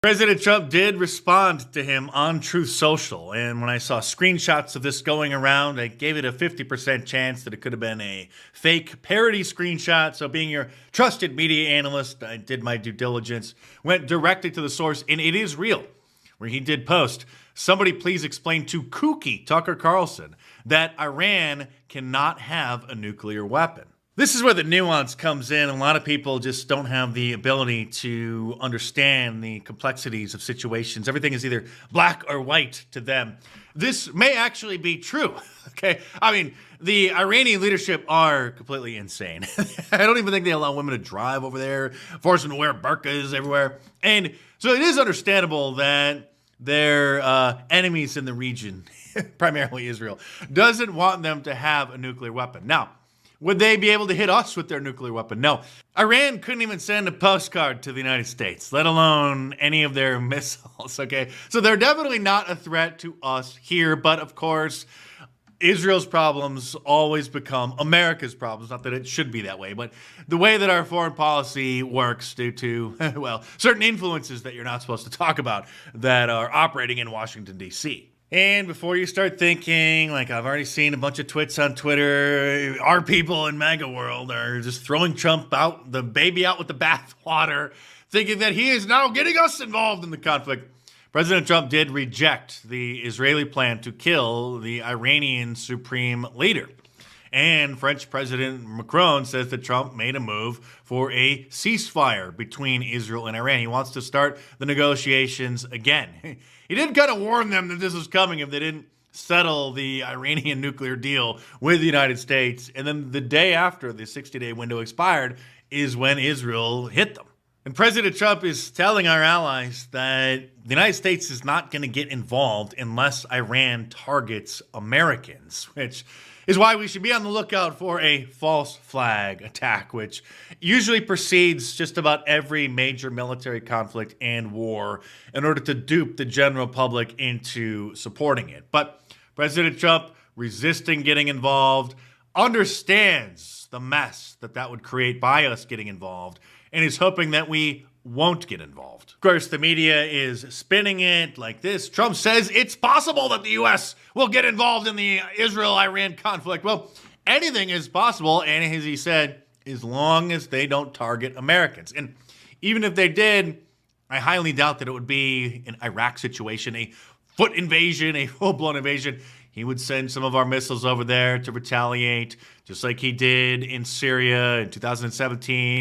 President Trump did respond to him on Truth Social, and when I saw screenshots of this going around, I gave it a 50% chance that it could have been a fake parody screenshot. So being your trusted media analyst, I did my due diligence, went directly to the source, and it is real, where he did post, "Somebody please explain to kooky Tucker Carlson that Iran cannot have a nuclear weapon." This is where the nuance comes in. A lot of people just don't have the ability to understand the complexities of situations. Everything is either black or white to them. This may actually be true, okay? I mean, the Iranian leadership are completely insane. I don't even think they allow women to drive over there, force them to wear burqas everywhere. And so it is understandable that their enemies in the region, primarily Israel, doesn't want them to have a nuclear weapon. Now, would they be able to hit us with their nuclear weapon? No. Iran couldn't even send a postcard to the United States, let alone any of their missiles, okay? So they're definitely not a threat to us here, but of course, Israel's problems always become America's problems. Not that it should be that way, but the way that our foreign policy works due to, well, certain influences that you're not supposed to talk about that are operating in Washington, D.C. And before you start thinking, like I've already seen a bunch of twits on Twitter, our people in MAGA world are just throwing Trump out, the baby out with the bathwater, thinking that he is now getting us involved in the conflict. President Trump did reject the Israeli plan to kill the Iranian supreme leader. And French President Macron says that Trump made a move for a ceasefire between Israel and Iran. He wants to start the negotiations again. He did kind of warn them that this was coming if they didn't settle the Iranian nuclear deal with the United States. And then the day after the 60-day window expired is when Israel hit them. And President Trump is telling our allies that the United States is not going to get involved unless Iran targets Americans, which is why we should be on the lookout for a false flag attack, which usually precedes just about every major military conflict and war in order to dupe the general public into supporting it. But President Trump, resisting getting involved, understands the mess that would create by us getting involved, and is hoping that we won't get involved. Of course, the media is spinning it like this. Trump says it's possible that the U.S. will get involved in the Israel-Iran conflict. Well, anything is possible, and as he said, as long as they don't target Americans. And even if they did, I highly doubt that it would be an Iraq situation, a foot invasion, a full-blown invasion. He would send some of our missiles over there to retaliate, just like he did in Syria in 2017.